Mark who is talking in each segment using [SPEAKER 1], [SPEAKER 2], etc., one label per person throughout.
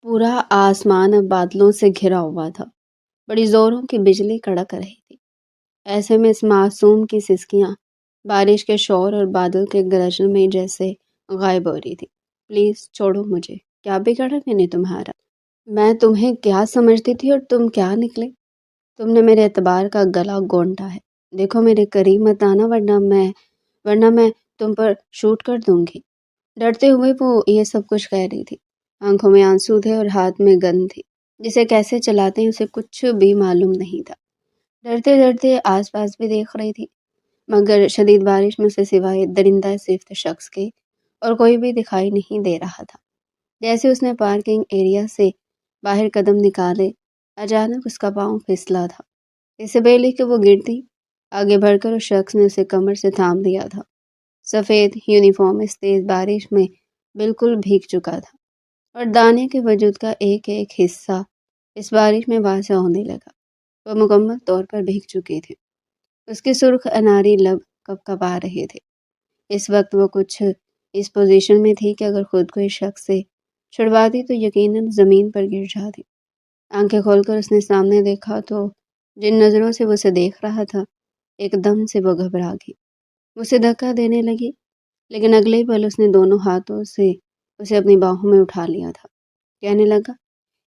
[SPEAKER 1] پورا آسمان اب بادلوں سے گھرا ہوا تھا۔ بڑی زوروں کی بجلی کڑک رہی تھی۔ ایسے میں اس معصوم کی سسکیاں بارش کے شور اور بادل کے گرجن میں جیسے غائب ہو رہی تھی۔ پلیز چھوڑو مجھے، کیا بگڑا میں نے تمہارا؟ میں تمہیں کیا سمجھتی تھی اور تم کیا نکلے؟ تم نے میرے اعتبار کا گلا گھونٹا ہے۔ دیکھو میرے قریب مت آنا ورنہ میں تم پر شوٹ کر دوں گی۔ ڈرتے ہوئے وہ یہ سب کچھ کہہ رہی تھی۔ آنکھوں میں آنسو تھے اور ہاتھ میں گن تھی۔ جسے کیسے چلاتے ہیں اسے کچھ بھی معلوم نہیں تھا۔ ڈرتے ڈرتے آس پاس بھی دیکھ رہی تھی، مگر شدید بارش میں سے سوائے درندہ صفت شخص کے اور کوئی بھی دکھائی نہیں دے رہا تھا۔ جیسے اس نے پارکنگ ایریا سے باہر قدم نکالے، اچانک اس کا پاؤں پھسلا تھا۔ اسے بیلی کہ وہ گرتی، آگے بڑھ کر اس شخص نے اسے کمر سے تھام دیا تھا۔ سفید یونیفارم اس تیز بارش میں بالکل بھیگ چکا تھا اور دانیہ کے وجود کا ایک ایک حصہ اس بارش میں واضح ہونے لگا۔ وہ مکمل طور پر بھیگ چکی تھی۔ اس کے سرخ اناری لب کپ کپا رہے تھے۔ اس وقت وہ کچھ اس پوزیشن میں تھی کہ اگر خود کو اس شخص سے چھڑواتی تو یقیناً زمین پر گر جاتی۔ آنکھیں کھول کر اس نے سامنے دیکھا تو جن نظروں سے وہ اسے دیکھ رہا تھا، ایک دم سے وہ گھبرا گئی۔ اسے دھکا دینے لگی، لیکن اگلے ہی پل اس نے دونوں ہاتھوں سے اسے اپنی باہوں میں اٹھا لیا تھا۔ کہنے لگا،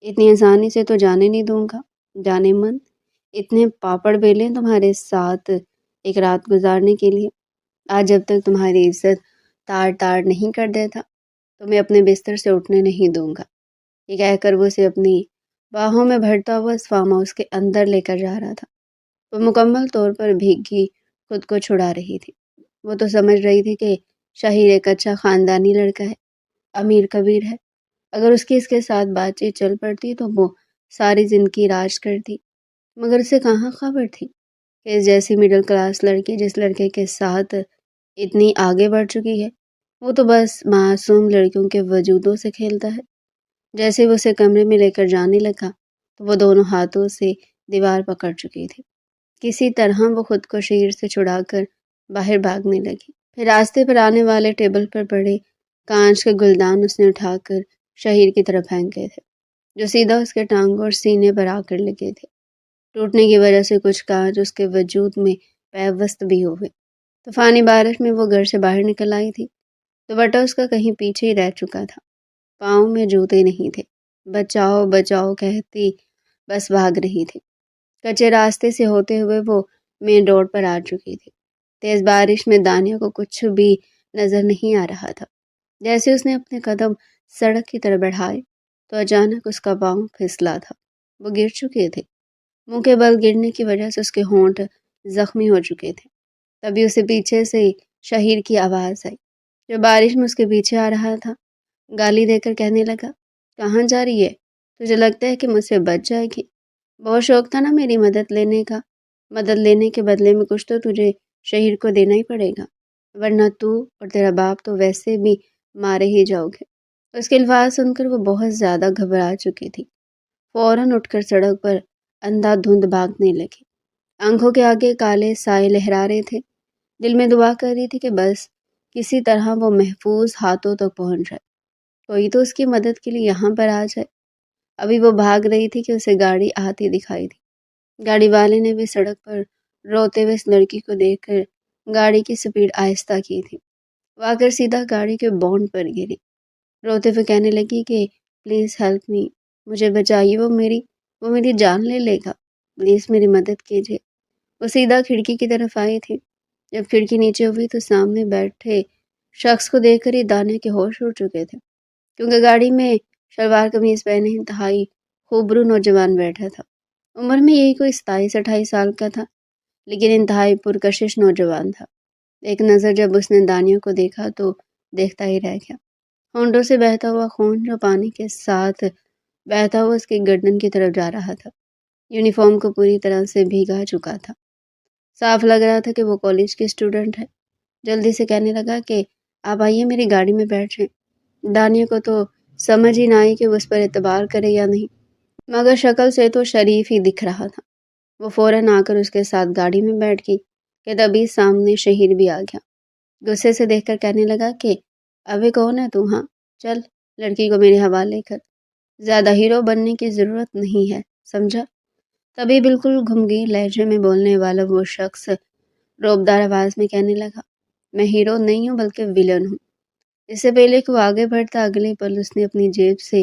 [SPEAKER 1] اتنی آسانی سے تو جانے نہیں دوں گا، جانے من۔ اتنے پاپڑ بیلیں تمہارے ساتھ ایک رات گزارنے کے لیے۔ آج جب تک تمہاری عزت تار تار نہیں کر دیتا تو میں اپنے بستر سے اٹھنے نہیں دوں گا۔ یہ کہہ کر وہ اسے اپنی باہوں میں بھرتا ہوا اس فارم ہاؤس کے اندر لے کر جا رہا تھا۔ وہ مکمل طور پر بھیگی خود کو چھڑا رہی تھی۔ وہ تو سمجھ رہی تھی کہ شہیر ایک اچھا خاندانی لڑکا ہے، امیر کبیر ہے۔ اگر اس کے ساتھ بات چیت چل پڑتی تو وہ ساری زندگی راج کرتی، مگر اسے کہاں خبر تھی کہ اس جیسی مڈل کلاس لڑکی جس لڑکے کے ساتھ اتنی آگے بڑھ چکی ہے، وہ تو بس معصوم لڑکیوں کے وجودوں سے کھیلتا ہے۔ جیسے وہ اسے کمرے میں لے کر جانے لگا تو وہ دونوں ہاتھوں سے دیوار پکڑ چکی تھی۔ کسی طرح وہ خود کو شہیر سے چھڑا کر باہر بھاگنے لگی۔ پھر راستے پر آنے والے ٹیبل پر پڑے کانچ کے گلدان اس نے اٹھا کر شہیر کی طرف پھینکے تھے، جو سیدھا اس کے ٹانگوں اور سینے پر آ کر لگے تھے۔ ٹوٹنے کی وجہ سے کچھ کانچ اس کے وجود میں پیوست بھی ہوئے۔ طوفانی بارش میں وہ گھر سے باہر نکل آئی تھی۔ دوپٹہ اس کا کہیں پیچھے ہی رہ چکا تھا۔ پاؤں میں جوتے نہیں تھے۔ بچاؤ بچاؤ کہتی بس بھاگ رہی تھی۔ کچے راستے سے ہوتے ہوئے وہ مین روڈ پر آ چکی تھی۔ تیز بارش میں دانیہ کو کچھ بھی نظر نہیں آ رہا تھا۔ جیسے اس نے اپنے قدم سڑک کی طرف بڑھائے تو اچانک اس کا پاؤں پھسلا تھا۔ وہ گر چکے تھے۔ منہ کے بل گرنے کی وجہ سے اس کے ہونٹ زخمی ہو چکے تھے۔ تبھی اسے پیچھے سے شہیر کی آواز آئی، جو بارش میں اس کے پیچھے آ رہا تھا۔ گالی دے کر کہنے لگا، کہاں جا رہی ہے؟ تجھے لگتا ہے کہ مجھ سے بچ جائے گی؟ بہت شوق تھا نا میری مدد لینے کا۔ مدد لینے کے بدلے میں کچھ تو تجھے شہیر کو دینا ہی پڑے گا، ورنہ تو اور تیرا باپ تو ویسے بھی مارے ہی جاؤ گے۔ اس کے الفاظ سن کر وہ بہت زیادہ گھبرا چکی تھی۔ فوراً اٹھ کر سڑک پر اندھا دھند بھاگنے لگی۔ آنکھوں کے آگے کالے سائے لہرا رہے تھے۔ دل میں دعا کر رہی تھی کہ بس کسی طرح وہ محفوظ ہاتھوں تک پہنچ جائے، کوئی تو اس کی مدد کے لیے یہاں پر آ جائے۔ ابھی وہ بھاگ رہی تھی کہ اسے گاڑی آتی دکھائی دی۔ گاڑی والے نے بھی سڑک پر روتے ہوئے اس لڑکی کو دیکھ کر گاڑی کی سپیڈ آہستہ کی تھی۔ وہ آ کر سیدھا گاڑی کے بونٹ پر گری، روتے ہوئے کہنے لگی کہ پلیز ہیلپ می، مجھے بچائیے، وہ میری جان لے لے گا، پلیز میری مدد کیجیے۔ وہ سیدھا کھڑکی کی طرف آئی تھی۔ جب کھڑکی نیچے ہوئی تو سامنے بیٹھے شخص کو دیکھ کر ہی دانیہ کے ہوش اڑ چکے تھے، کیونکہ گاڑی میں شلوار قمیض پہنے انتہائی خوبرو نوجوان بیٹھا تھا۔ عمر میں یہی کوئی 27-28 سال کا تھا، لیکن انتہائی پرکشش نوجوان تھا۔ ایک نظر جب اس نے دانیہ کو دیکھا تو دیکھتا ہی رہ گیا۔ ہونٹوں سے بہتا ہوا خون جو پانی کے ساتھ بہتا ہوا اس کی گردن کی طرف جا رہا تھا، یونیفارم کو پوری طرح سے بھیگا چکا تھا۔ صاف لگ رہا تھا کہ وہ کالج کی اسٹوڈنٹ ہے۔ جلدی سے کہنے لگا کہ آپ آئیے، میری گاڑی میں بیٹھ جائیں۔ دانیہ کو تو سمجھ ہی نہ آئی کہ وہ اس پر اعتبار کرے یا نہیں، مگر شکل سے تو شریف ہی دکھ رہا تھا۔ وہ فوراً آ کر اس کے ساتھ گاڑی میں بیٹھ گئی کہ تبھی سامنے شہیر بھی آ گیا۔ غصے سے دیکھ کر کہنے لگا کہ ابے کون ہے تو؟ ہاں چل لڑکی کو میرے حوالے کر۔ زیادہ ہیرو بننے کی ضرورت نہیں ہے، سمجھا؟ تبھی بالکل گھمگیر لہجے میں بولنے والا وہ شخص روبدار آواز میں کہنے لگا، میں ہیرو نہیں ہوں بلکہ ویلن ہوں۔ اس سے پہلے کہ وہ آگے بڑھتا، اگلے پل اس نے اپنی جیب سے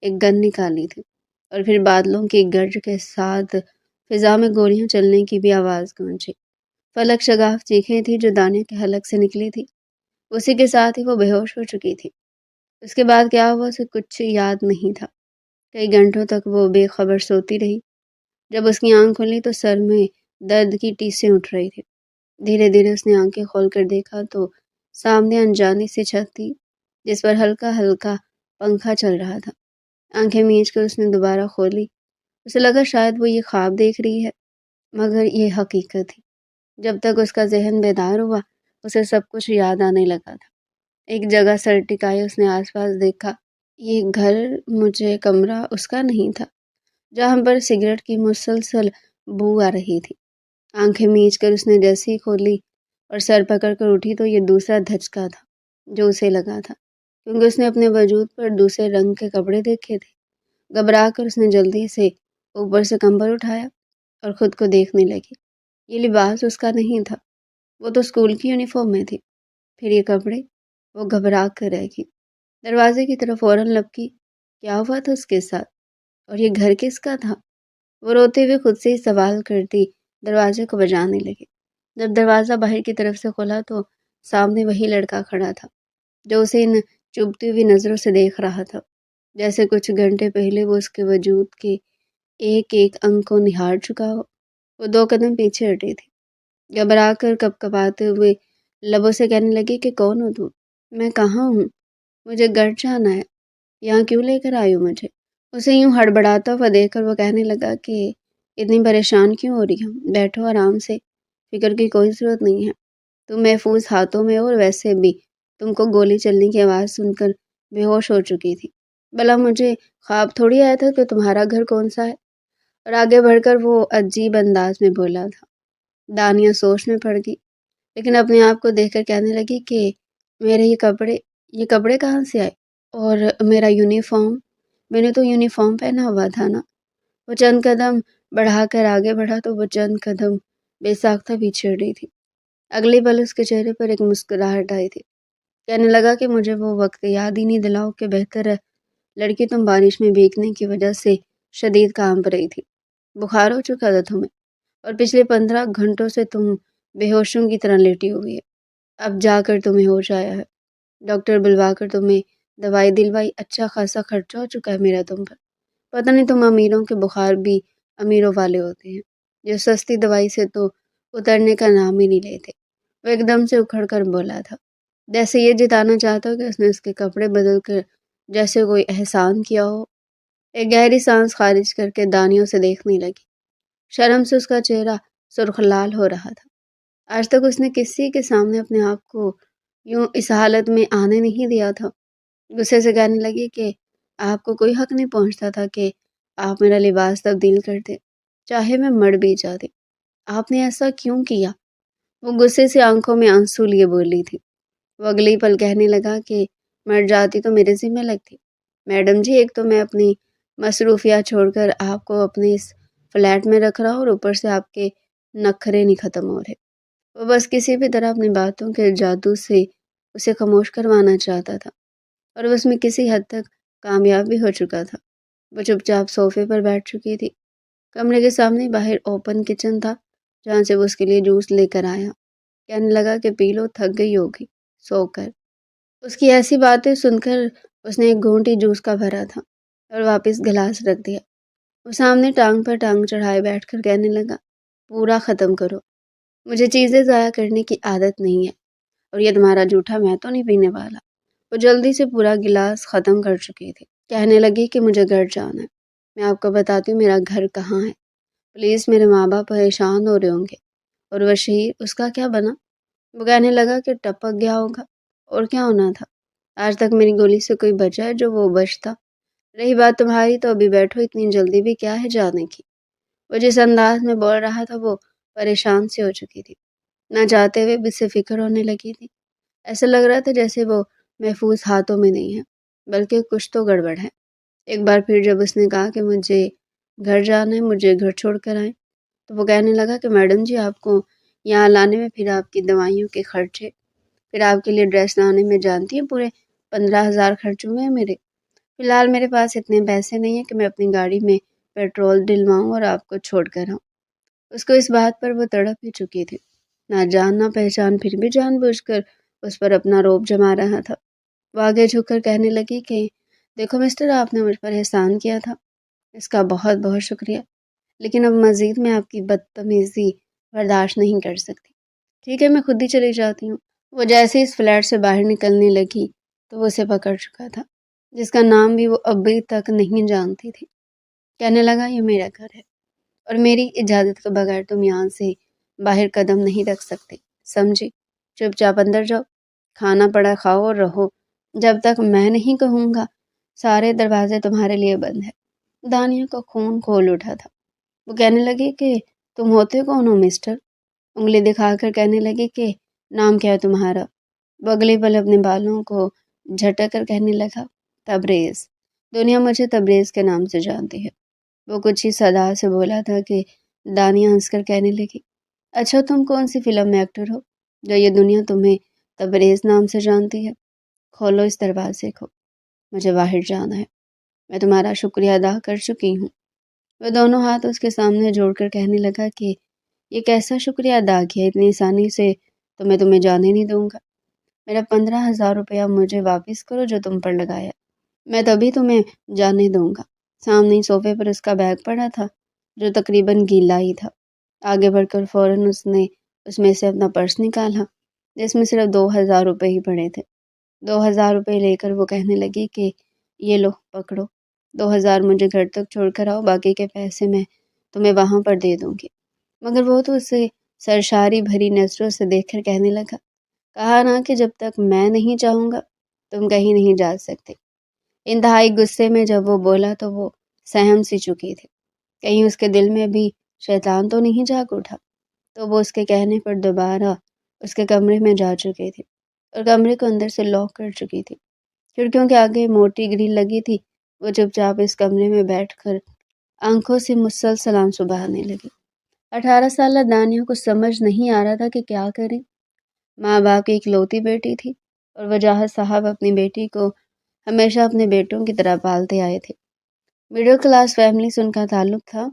[SPEAKER 1] ایک گن نکالی تھی، اور پھر بادلوں کی گرج کے ساتھ فضا میں گولیاں چلنے کی بھی آواز گونجی۔ فلک شگاف چیخیں تھی جو دانے کے حلق سے نکلی تھی، اسی کے ساتھ ہی وہ بے ہوش ہو چکی تھی۔ اس کے بعد کیا ہوا اسے کچھ یاد نہیں تھا۔ کئی گھنٹوں تک وہ بے خبر سوتی رہی۔ جب اس کی آنکھ کھلی تو سر میں درد کی ٹیسیں اٹھ رہی تھی۔ دھیرے دھیرے اس نے آنکھیں کھول کر دیکھا تو سامنے انجانی سی چھت تھی جس پر ہلکا ہلکا پنکھا چل رہا تھا۔ آنکھیں میچ کر اس نے دوبارہ کھولی۔ اسے لگا شاید وہ یہ خواب دیکھ رہی ہے، مگر یہ حقیقت تھی۔ جب تک اس کا ذہن بیدار ہوا اسے سب کچھ یاد آنے لگا تھا۔ ایک جگہ سر ٹکائے اس نے آس پاس دیکھا۔ یہ گھر، مجھے کمرہ اس کا نہیں تھا جہاں پر سگریٹ کی مسلسل بو آ رہی تھی۔ آنکھیں میچ کر اس نے جیسے ہی کھولی اور سر پکڑ کر اٹھی تو یہ دوسرا دھچکا تھا جو اسے لگا تھا، کیونکہ اس نے اپنے وجود پر دوسرے رنگ کے کپڑے دیکھے تھے۔ گھبرا کر اس نے جلدی سے اوپر سے کمبل اٹھایا اور خود کو دیکھنے لگی۔ یہ لباس اس کا نہیں تھا، وہ تو اسکول کی یونیفارم میں تھی۔ پھر یہ کپڑے، وہ گھبرا کر رہ گئی۔ دروازے کی طرف فوراً لپکی۔ کیا ہوا تھا اس کے ساتھ؟ اور یہ گھر کس کا تھا؟ وہ روتے ہوئے خود سے ہی سوال کرتی دروازے کو بجانے لگی۔ جب دروازہ باہر کی طرف سے کھلا تو سامنے وہی لڑکا کھڑا تھا جو اسے ان چبھتی ہوئی نظروں سے دیکھ رہا تھا، جیسے کچھ گھنٹے پہلے وہ اس کے وجود کے ایک ایک انگ کو نہار چکا ہو۔ وہ 2 قدم پیچھے ہٹی تھی، گھبرا کر کپکپاتے ہوئے لبوں سے کہنے لگی کہ کون ہو تم؟ میں کہاں ہوں؟ مجھے گھر جانا ہے۔ یہاں کیوں لے کر آئی ہو مجھے؟ اسے یوں ہڑبڑاتا ہوا دیکھ کر وہ کہنے لگا کہ اتنی پریشان کیوں ہو رہی ہو؟ بیٹھو آرام سے، فکر کی کوئی ضرورت نہیں ہے۔ تم محفوظ ہاتھوں میں ہو، اور ویسے بھی تم کو گولی چلنے کی آواز سن کر بے ہوش ہو چکی تھی۔ بھلا مجھے خواب تھوڑی آیا تھا کہ تمہارا گھر کون سا ہے؟ اور آگے بڑھ کر وہ عجیب انداز میں بولا تھا۔ دانیہ سوچ میں پڑ گئی، لیکن اپنے آپ کو دیکھ کر کہنے لگی کہ میرے یہ کپڑے کہاں سے آئے؟ اور میرا یونیفارم؟ میں نے تو یونیفارم پہنا ہوا تھا نا۔ وہ چند قدم بڑھا کر آگے بڑھا تو وہ چند قدم بے ساختہ پیچھے ہٹ رہی تھی۔ اگلی پل اس کے چہرے پر ایک مسکراہٹ آئی تھی۔ کہنے لگا کہ مجھے وہ وقت یاد ہی نہیں دلاؤ کہ بہتر ہے لڑکی تم بارش میں بھیگنے کی وجہ سے شدید کانپ رہی تھی، بخار ہو چکا تھا تمہیں، اور پچھلے 15 گھنٹوں سے تم بے ہوشوں کی طرح لیٹی ہوئی ہے۔ اب جا کر تمہیں ہوش آیا ہے، ڈاکٹر بلوا کر تمہیں دوائی دلوائی، اچھا خاصا خرچہ ہو چکا ہے میرا تم پر۔ پتہ نہیں تم امیروں کے بخار بھی امیروں والے ہوتے ہیں جو سستی دوائی سے تو اترنے کا نام ہی نہیں لیتے۔ وہ ایک دم سے اکھڑ کر بولا تھا، جیسے یہ جتانا چاہتا ہو کہ اس نے اس کے کپڑے بدل کر جیسے کوئی احسان کیا ہو۔ ایک گہری سانس خارج کر کے دانیوں سے دیکھنے لگی۔ شرم سے اس کا چہرہ سرخ لال ہو رہا تھا۔ آج تک اس نے کسی کے سامنے اپنے آپ کو یوں اس حالت میں آنے نہیں دیا تھا۔ غصے سے کہنے لگی کہ آپ کو کوئی حق نہیں پہنچتا تھا کہ آپ میرا لباس تبدیل کرتے، چاہے میں مر بھی جاتی۔ آپ نے ایسا کیوں کیا؟ وہ غصے سے آنکھوں میں آنسو لیے بولی تھی۔ وہ اگلی پل کہنے لگا کہ مر جاتی تو میرے ذمہ لگتی۔ میڈم جی، ایک تو میں اپنی مصروفیات چھوڑ کر آپ کو اپنے اس فلیٹ میں رکھ رہا ہوں، اور اوپر سے آپ کے نخرے نہیں ختم ہو رہے۔ وہ بس کسی بھی طرح اپنی باتوں کے جادو سے اسے خاموش کروانا چاہتا تھا، اور وہ اس میں کسی حد تک کامیاب بھی ہو چکا تھا۔ وہ چپ چاپ صوفے پر بیٹھ چکی تھی۔ کمرے کے سامنے باہر اوپن کچن تھا جہاں سے وہ اس کے لیے جوس لے کر آیا۔ کہنے لگا کہ پی لو، تھک گئی ہوگی سو کر۔ اس کی ایسی باتیں سن کر اس نے ایک گھونٹ ہی جوس کا بھرا تھا اور واپس گلاس رکھ دیا۔ وہ سامنے ٹانگ پر ٹانگ چڑھائے بیٹھ کر کہنے لگا، پورا ختم کرو، مجھے چیزیں ضائع کرنے کی عادت نہیں ہے، اور یہ تمہارا جھوٹا میں تو نہیں پینے والا۔ وہ جلدی سے پورا گلاس ختم کر چکی تھی۔ کہنے لگی کہ مجھے گھر جانا ہے۔ میں آپ کو بتاتی ہوں میرا گھر کہاں ہے۔ پلیز، میرے ماں باپ پریشان ہو رہے ہوں گے، اور وہ شہیر، اس کا کیا بنا؟ وہ کہنے لگا کہ ٹپک گیا ہوگا، اور کیا ہونا تھا؟ آج تک میری گولی سے کوئی بچا ہے جو وہ بچتا؟ رہی بات تمہاری تو ابھی بیٹھو، اتنی جلدی بھی کیا ہے جانے کی؟ وہ جس انداز میں بول رہا تھا وہ پریشان سی ہو چکی تھی، نہ چاہتے ہوئے بھی سے فکر ہونے لگی تھی۔ ایسا لگ رہا تھا جیسے وہ محفوظ ہاتھوں میں نہیں ہے، بلکہ کچھ تو گڑبڑ ہے۔ ایک بار پھر جب اس نے کہا کہ مجھے گھر جانا ہے، مجھے گھر چھوڑ کر آئیں، تو وہ کہنے لگا کہ میڈم جی آپ کو یہاں لانے میں، پھر آپ کی دوائیوں کے خرچے، پھر آپ کے لیے ڈریس لانے میں جانتی ہیں پورے 15,000 خرچ ہوئے ہیں میرے۔ فی الحال میرے پاس اتنے پیسے نہیں ہیں کہ میں اپنی گاڑی میں پیٹرول ڈلواؤں اور آپ کو چھوڑ کر آؤں۔ اس کو اس بات پر وہ تڑپ ہی چکی تھی، نہ جان نہ پہچان، پھر بھی جان بوجھ کر اس پر اپنا رعب جما رہا تھا۔ وہ آگے جھک کر کہنے لگی کہ دیکھو مسٹر، آپ نے مجھ پر احسان کیا تھا، اس کا بہت بہت شکریہ، لیکن اب مزید میں آپ کی بدتمیزی برداشت نہیں کر سکتی۔ ٹھیک ہے، میں خود ہی چلی جاتی ہوں۔ وہ جیسے ہی اس فلیٹ سے باہر نکلنے لگی تو وہ اسے پکڑ چکا تھا، جس کا نام بھی وہ ابھی تک نہیں جانتی تھی۔ کہنے لگا یہ میرا گھر ہے اور میری اجازت کے بغیر تم یہاں سے باہر قدم نہیں رکھ سکتے، سمجھی؟ چپ چاپ اندر جاؤ، کھانا پڑا کھاؤ اور رہو، جب تک میں نہیں کہوں گا سارے دروازے تمہارے لیے بند ہیں۔ دانیہ کو خون کھول اٹھا تھا۔ وہ کہنے لگی کہ تم ہوتے کون ہو مسٹر؟ انگلی دکھا کر کہنے لگی کہ نام کیا ہے تمہارا؟ وہ اگلے پل اپنے بالوں کو جھٹک کر کہنے لگا تبریز۔ دنیا مجھے تبریز کے نام سے جانتی ہے۔ وہ کچھ ہی صدا سے بولا تھا کہ دانیہ ہنس کر کہنے لگی اچھا، تم کون سی فلم میں ایکٹر ہو جو یہ دنیا تمہیں تبریز نام سے جانتی ہے؟ کھولو اس دروازے کو، مجھے باہر جانا ہے، میں تمہارا شکریہ ادا کر چکی ہوں۔ وہ دونوں ہاتھ اس کے سامنے جوڑ کر کہنے لگا کہ یہ کیسا شکریہ ادا کیا، اتنی آسانی سے تو میں تمہیں جانے نہیں دوں گا۔ میرا 15,000 روپیہ مجھے واپس کرو جو تم پر لگایا، میں تبھی تمہیں جانے دوں گا۔ سامنے صوفے پر اس کا بیگ پڑا تھا جو تقریباً گیلا ہی تھا۔ آگے بڑھ کر فوراً اس نے اس میں سے اپنا پرس نکالا جس میں صرف 2,000 روپے ہی پڑے تھے۔ 2,000 روپے لے کر وہ کہنے لگی کہ یہ لو پکڑو، 2,000 مجھے گھر تک چھوڑ کر آؤ، باقی کے پیسے میں تمہیں وہاں پر دے دوں گی۔ مگر وہ تو اسے سرشاری بھری نظروں سے دیکھ کر کہنے لگا کہا نا کہ جب تک میں نہیں چاہوں گا تم کہیں نہیں جا سکتے۔ انتہائی غصے میں جب وہ بولا تو وہ سہم سی چکی تھی، کہیں اس کے دل میں بھی شیطان تو نہیں جاگ اٹھا۔ تو وہ اس کے کہنے پر دوبارہ اس کے کمرے میں جا چکی تھی اور کمرے کو اندر سے لاک کر چکی تھی۔ کھڑکیوں کے آگے موٹی گرل لگی تھی۔ وہ چپ چاپ اس کمرے میں بیٹھ کر آنکھوں سے مسلسل آنسو بہانے لگی۔ 18 سالہ دانیہ کو سمجھ نہیں آ رہا تھا کہ کیا کرے۔ ماں باپ کی اکلوتی بیٹی تھی اور وجاہت صاحب اپنی بیٹی کو ہمیشہ اپنے بیٹوں کی طرح پالتے آئے تھے۔ مڈل کلاس فیملی سے ان کا تعلق تھا۔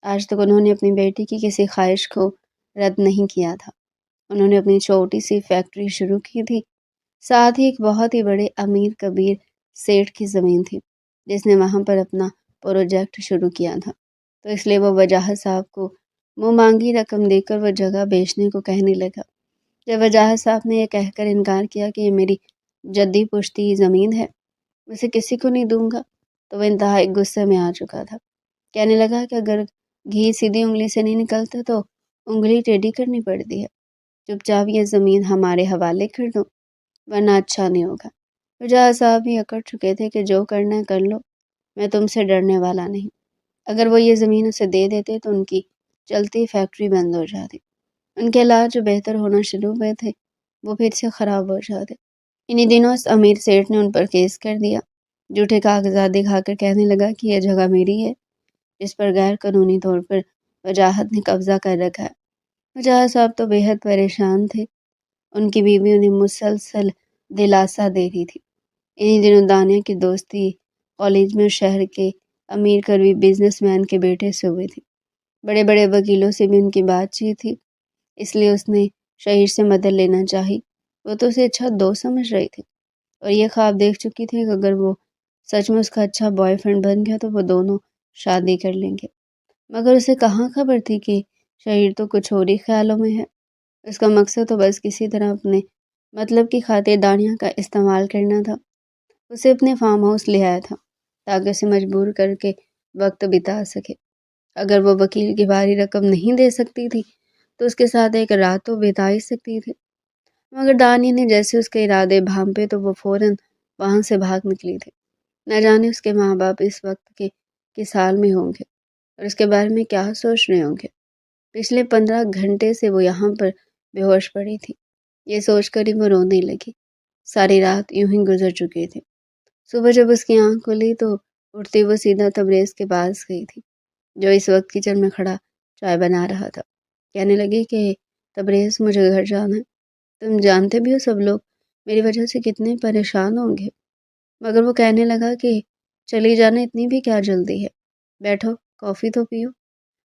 [SPEAKER 1] آج تک انہوں نے اپنی بیٹی کی کسی خواہش کو رد نہیں کیا تھا۔ انہوں نے اپنی چھوٹی سی فیکٹری شروع کی تھی، ساتھ ہی ایک بہت ہی بڑے امیر کبیر سیٹھ کی زمین تھی جس نے وہاں پر اپنا پروجیکٹ شروع کیا تھا، تو اس لیے وہ وجاہت صاحب کو منہ مانگی رقم دے کر وہ جگہ بیچنے کو کہنے لگا۔ جب وجاہت صاحب نے یہ کہہ کر انکار کیا کہ یہ میری جدی پشتی زمین ہے، اسے کسی کو نہیں دوں گا، تو وہ انتہائی غصے میں آ چکا تھا۔ کہنے لگا کہ اگر گھی سیدھی انگلی سے نہیں نکلتا تو انگلی ٹیڑھی کرنی پڑتی ہے، چپ چاپ یہ زمین ہمارے حوالے کر دو ورنہ اچھا نہیں ہوگا۔ وجاہت صاحب بھی اکڑ چکے تھے کہ جو کرنا ہے کر لو، میں تم سے ڈرنے والا نہیں۔ اگر وہ یہ زمین اسے دے دیتے تو ان کی چلتی فیکٹری بند ہو جاتی، ان کے علاج جو بہتر ہونا شروع ہوئے تھے وہ پھر سے خراب ہو جاتے۔ انہی دنوں اس امیر سیٹھ نے ان پر کیس کر دیا، جھوٹے کاغذات دکھا کر کہنے لگا کہ یہ جگہ میری ہے جس پر غیر قانونی طور پر وجاہت نے قبضہ کر رکھا ہے۔ وجاہت صاحب تو بے حد پریشان تھے۔ ان کی بیوی انہیں مسلسل دلاسا دے رہی تھی۔ انہی دنوں دانیہ کی دوستی کالج میں شہر کے امیر کروی بزنس مین کے بیٹے سے ہوئی تھی۔ بڑے بڑے وکیلوں سے بھی ان کی بات چیت تھی، اس لیے اس نے شہر سے مدد لینا چاہی۔ وہ تو اسے اچھا دوست سمجھ رہی تھی اور یہ خواب دیکھ چکی تھی کہ اگر وہ سچ میں اس کا اچھا بوائے فرینڈ بن گیا تو وہ دونوں شادی کر لیں گے۔ مگر اسے کہاں خبر تھی کہ شہر تو کچھ اور ہی خیالوں میں ہے۔ اس کا مقصد تو بس کسی طرح اپنے مطلب کی خاطر دانیہ کا استعمال کرنا تھا۔ اسے اپنے فارم ہاؤس لے آیا تھا تاکہ اسے مجبور کر کے وقت بتا سکے۔ اگر وہ وکیل کی بھاری رقم نہیں دے سکتی تھی تو اس کے ساتھ ایک رات تو بتا ہی سکتی تھی۔ مگر دانیہ نے جیسے اس کے ارادے بھانپے تو وہ فوراً وہاں سے بھاگ نکلی تھی۔ نہ جانے اس کے ماں باپ اس وقت کے کس حال میں ہوں گے اور اس کے بارے میں کیا سوچ رہے ہوں گے۔ پچھلے 15 گھنٹے سے وہ یہاں پر بے ہوش پڑی تھی، یہ سوچ کر ہی وہ رونے لگی۔ ساری رات یوں ہی گزر چکی تھی۔ صبح جب اس کی آنکھ کھلی تو اٹھتے وہ سیدھا تبریز کے پاس گئی تھی جو اس وقت کچن میں کھڑا چائے بنا رہا تھا۔ کہنے لگی کہ تبریز مجھے گھر جانا ہے، تم جانتے بھی ہو سب لوگ میری وجہ سے کتنے پریشان ہوں گے۔ مگر وہ کہنے لگا کہ چلی جانا اتنی بھی کیا جلدی ہے، بیٹھو کافی تو پیو۔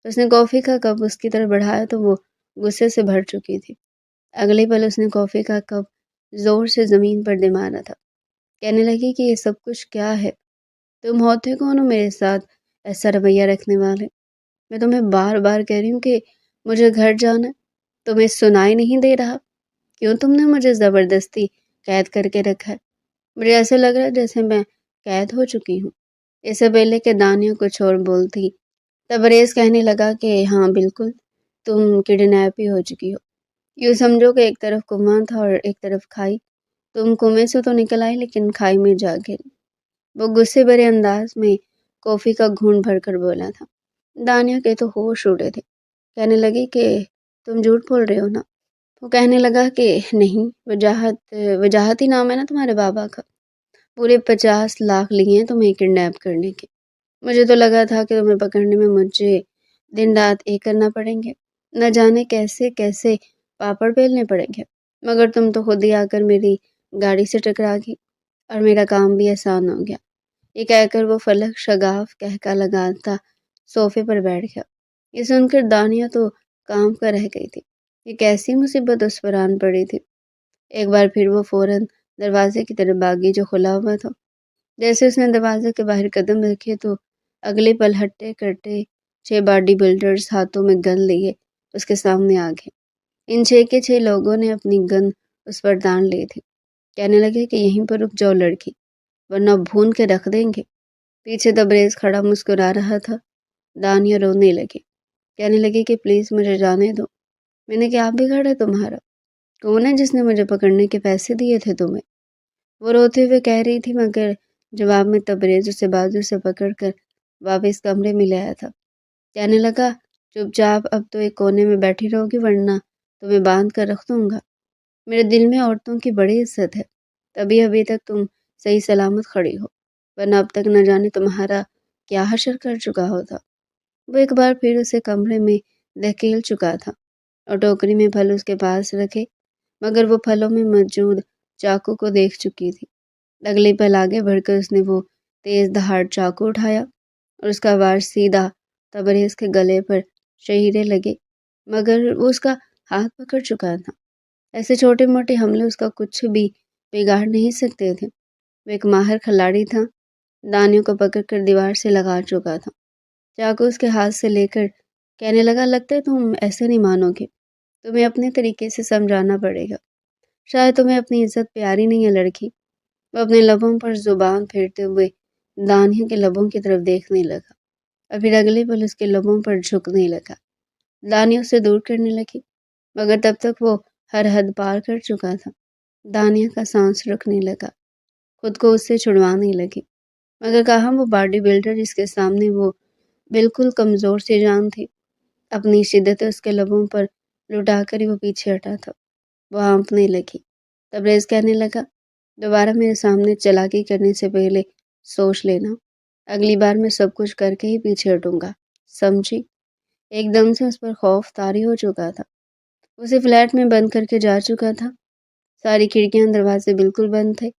[SPEAKER 1] اس نے کافی کا کپ اس کی طرف بڑھایا تو وہ غصے سے بھر چکی تھی۔ اگلے پل اس نے کافی کا کپ زور سے زمین پر دے مارا تھا۔ کہنے لگی کہ یہ سب کچھ کیا ہے، تم ہوتے کون ہو میرے ساتھ ایسا رویہ رکھنے والے؟ میں تمہیں بار بار کہہ رہی ہوں کہ مجھے گھر جانا ہے، تمہیں سنائی نہیں دے رہا؟ کیوں تم نے مجھے زبردستی قید کر کے رکھا ہے؟ مجھے ایسے لگ رہا ہے جیسے میں قید ہو چکی ہوں۔ اس سے پہلے کہ دانیہ کچھ اور بولتی تبریز کہنے لگا کہ ہاں بالکل، تم کڈنیپ ہی ہو چکی ہو۔ یوں سمجھو کہ ایک طرف کنواں تھا اور ایک طرف کھائی، تم کنویں سے تو نکل آئی لیکن کھائی میں جا گری۔ وہ غصے بھرے انداز میں کافی کا گھونٹ بھر کر بولا تھا۔ دانیہ کے تو ہوش اڑے تھے، کہنے لگی کہ تم جھوٹ بول رہے ہو نا؟ وہ کہنے لگا کہ نہیں، وجاہتی نام ہے نا تمہارے بابا کا، پورے 50 لاکھ لیے ہیں تمہیں کڈنیپ کرنے کے۔ مجھے تو لگا تھا کہ تمہیں پکڑنے میں مجھے دن رات ایک کرنا پڑیں گے، نہ جانے کیسے کیسے پاپڑ بیلنے پڑیں گے، مگر تم تو خود ہی آ کر میری گاڑی سے ٹکرا گئی اور میرا کام بھی آسان ہو گیا۔ یہ کہہ کر وہ فلک شگاف کہکا لگاتا صوفے پر بیٹھ گیا۔ یہ سن کر دانیہ تو کام کر رہ گئی تھی، یہ کیسی مصیبت اس پر آن پڑی تھی۔ ایک بار پھر وہ فوراً دروازے کی طرف بھاگی جو کھلا ہوا تھا۔ جیسے اس نے دروازے کے باہر قدم رکھے تو اگلے پل ہٹے کٹے 6 باڈی بلڈرز ہاتھوں میں گن لیے اس کے سامنے آ گئے۔ ان 6 کے 6 لوگوں نے اپنی گن اس پر تان لی تھی۔ کہنے لگے کہ یہیں پر رک جاؤ لڑکی، ورنہ بھون کے رکھ دیں گے۔ پیچھے تبریز کھڑا مسکرا رہا تھا۔ دانیہ رونے لگی، کہنے لگی کہ پلیز مجھے جانے دو۔ میں نے کیا بگاڑا تمہارا؟ کون ہے جس نے مجھے پکڑنے کے پیسے دیے تھے تمہیں؟ وہ روتے ہوئے کہہ رہی تھی، مگر جواب میں تبریز اسے بازو سے پکڑ کر واپس کمرے میں لے آیا تھا۔ کہنے لگا چپ چاپ اب تو ایک کونے میں بیٹھی رہو گی ورنہ تمہیں باندھ کر رکھ دوں گا۔ میرے دل میں عورتوں کی بڑی عزت ہے، تبھی ابھی تک تم صحیح سلامت کھڑی ہو، ورنہ اب تک نہ جانے تمہارا کیا حشر کر چکا ہوتا۔ وہ ایک بار پھر اسے کمرے میں دھکیل چکا تھا اور ٹوکری میں پھل اس کے پاس رکھے، مگر وہ پھلوں میں موجود چاقو کو دیکھ چکی تھی۔ اگلے پل آگے بڑھ کر اس نے وہ تیز دھاڑ چاقو اٹھایا اور اس کا وار سیدھا تبریز کے گلے پر شہیرے لگے، مگر وہ اس کا ہاتھ پکڑ چکا تھا۔ ایسے چھوٹے موٹے حملے اس کا کچھ بھی بگاڑ نہیں سکتے تھے۔ وہ ایک ماہر کھلاڑی تھا، دانیوں کو پکڑ کر دیوار سے لگا چکا تھا۔ چاقو اس کے ہاتھ سے لے کر کہنے لگا لگتا ہے تم ایسے نہیں مانو گے، تمہیں اپنے طریقے سے سمجھانا پڑے گا، شاید تمہیں اپنی عزت پیاری نہیں ہے لڑکی۔ وہ اپنے لبوں پر زبان پھیرتے ہوئے دانیہ کے لبوں کی طرف دیکھنے لگا اور پھر اگلے پل اس کے لبوں پر جھکنے لگا۔ دانیہ اسے دور کرنے لگی، مگر تب تک وہ ہر حد پار کر چکا تھا۔ دانیہ کا سانس رکنے لگا، خود کو اس سے چھڑوانے لگی، مگر کہاں وہ باڈی بلڈر جس کے سامنے وہ بالکل کمزور سی جان تھی۔ اپنی شدت اس کے لبوں پر لٹا کر ہی وہ پیچھے ہٹا تھا۔ وہ ہانپنے لگی۔ تبریز کہنے لگا دوبارہ میرے سامنے چالاکی کرنے سے پہلے سوچ لینا، اگلی بار میں سب کچھ کر کے ہی پیچھے ہٹوں گا، سمجھی؟ ایک دم سے اس پر خوف طاری ہو چکا تھا۔ اسے فلیٹ میں بند کر کے جا چکا تھا، ساری کھڑکیاں دروازے بالکل بند تھے،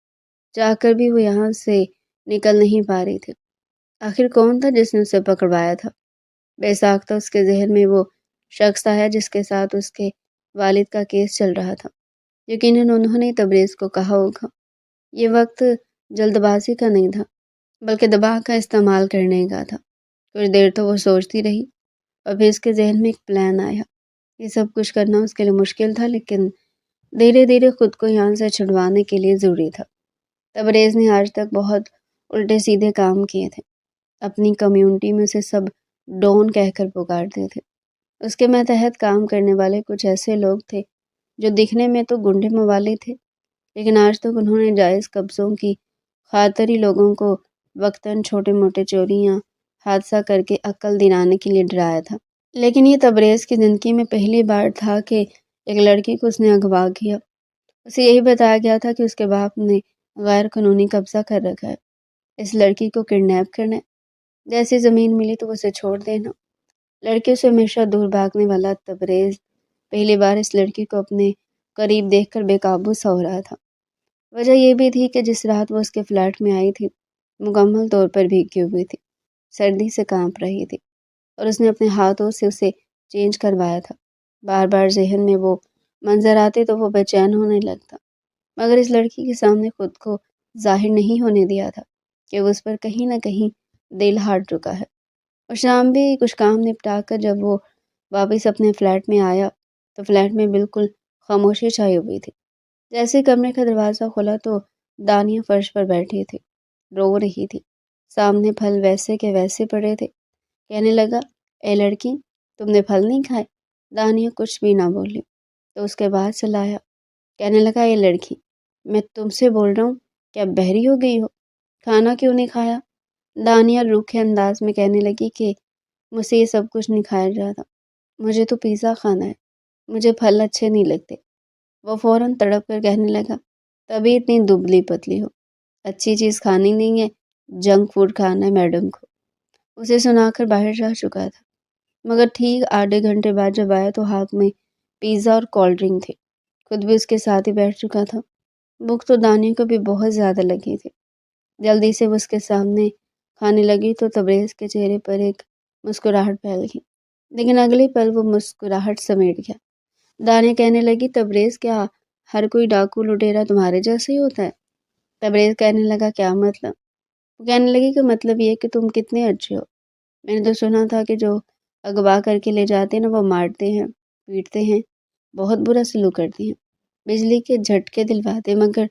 [SPEAKER 1] چاہ کر بھی وہ یہاں سے نکل نہیں پا رہی تھی۔ آخر کون تھا جس نے اسے پکڑوایا تھا؟ بے ساختہ اس کے ذہن میں وہ شخص آیا جس کے ساتھ اس کے والد کا کیس چل رہا تھا۔ یقیناً انہوں نے تبریز کو کہا ہوگا۔ یہ وقت جلد بازی کا نہیں تھا، بلکہ دباؤ کا استعمال کرنے کا تھا۔ کچھ دیر تو وہ سوچتی رہی اور پھر اس کے ذہن میں ایک پلان آیا۔ یہ سب کچھ کرنا اس کے لیے مشکل تھا، لیکن دھیرے دھیرے خود کو یہاں سے چھڑوانے کے لیے ضروری تھا۔ تبریز نے آج تک بہت الٹے سیدھے کام کیے تھے، اپنی کمیونٹی میں اسے سب ڈون کہہ کر پکارتے تھے۔ اس کے ماتحت کام کرنے والے کچھ ایسے لوگ تھے جو دکھنے میں تو گنڈے موالے تھے، لیکن آج تک انہوں نے جائز قبضوں کی خاطر ہی لوگوں کو وقتاً چھوٹے موٹے چوریاں حادثہ کر کے عقل دلانے کے لیے ڈرایا تھا۔ لیکن یہ تبریز کی زندگی میں پہلی بار تھا کہ ایک لڑکی کو اس نے اغوا کیا۔ اسے یہی بتایا گیا تھا کہ اس کے باپ نے غیر قانونی قبضہ کر رکھا ہے، اس لڑکی کو کڈنیپ کرنا ہے، جیسی زمین ملی تو اسے چھوڑ دینا۔ لڑکیوں سے ہمیشہ دور بھاگنے والا تبریز پہلی بار اس لڑکی کو اپنے قریب دیکھ کر بے قابو سا ہو رہا تھا۔ وجہ یہ بھی تھی کہ جس رات وہ اس کے فلیٹ میں آئی تھی مکمل طور پر بھیگی ہوئی تھی، سردی سے کانپ رہی تھی، اور اس نے اپنے ہاتھوں سے اسے چینج کروایا تھا۔ بار بار ذہن میں وہ منظر آتے تو وہ بے چین ہونے لگتا، مگر اس لڑکی کے سامنے خود کو ظاہر نہیں ہونے دیا تھا کہ وہ اس پر کہیں نہ کہیں دل ہار چکا ہے۔ اور شام بھی کچھ کام نپٹا کر جب وہ واپس اپنے فلیٹ میں آیا تو فلیٹ میں بالکل خاموشی چھائی ہوئی تھی۔ جیسے کمرے کا دروازہ کھلا تو دانیہ فرش پر بیٹھی تھی، رو رہی تھی، سامنے پھل ویسے کے ویسے پڑے تھے۔ کہنے لگا، اے لڑکی، تم نے پھل نہیں کھائے؟ دانیہ کچھ بھی نہ بولی تو اس کے بعد چلایا۔ کہنے لگا، اے لڑکی، میں تم سے بول رہا ہوں، کیا بہری ہو گئی ہو؟ کھانا کیوں نہیں کھایا؟ دانیہ روکھے انداز میں کہنے لگی کہ مجھ سے یہ سب کچھ نہیں کھایا جاتا، مجھے تو پیزا کھانا ہے، مجھے پھل اچھے نہیں لگتے۔ وہ فوراً تڑپ کر کہنے لگا، تبھی اتنی دبلی پتلی ہو، اچھی چیز کھانی نہیں ہے، جنک فوڈ کھانا ہے میڈم کو۔ اسے سنا کر باہر جا چکا تھا، مگر ٹھیک آدھے گھنٹے بعد جب آیا تو ہاتھ میں پیزا اور کولڈ ڈرنک تھی، خود بھی اس کے ساتھ ہی بیٹھ چکا تھا۔ بھوک تو دانیہ کو بھی بہت زیادہ لگی تھی، جلدی سے وہ اس کے سامنے کھانے لگی تو تبریز کے چہرے پر ایک مسکراہٹ پھیل گئی، لیکن اگلے پل وہ مسکراہٹ سمیٹ گیا۔ دانیہ کہنے لگی، تبریز، کیا ہر کوئی ڈاکو لٹیرا تمہارے جیسا ہی ہوتا ہے؟ تبریز کہنے لگا، کیا مطلب؟ وہ کہنے لگی کہ مطلب یہ کہ تم کتنے اچھے ہو، میں نے تو سنا تھا کہ جو اغوا کر کے لے جاتے ہیں نا وہ مارتے ہیں، پیٹتے ہیں، بہت برا سلوک کرتے ہیں، بجلی کے جھٹکے دلواتے، مگر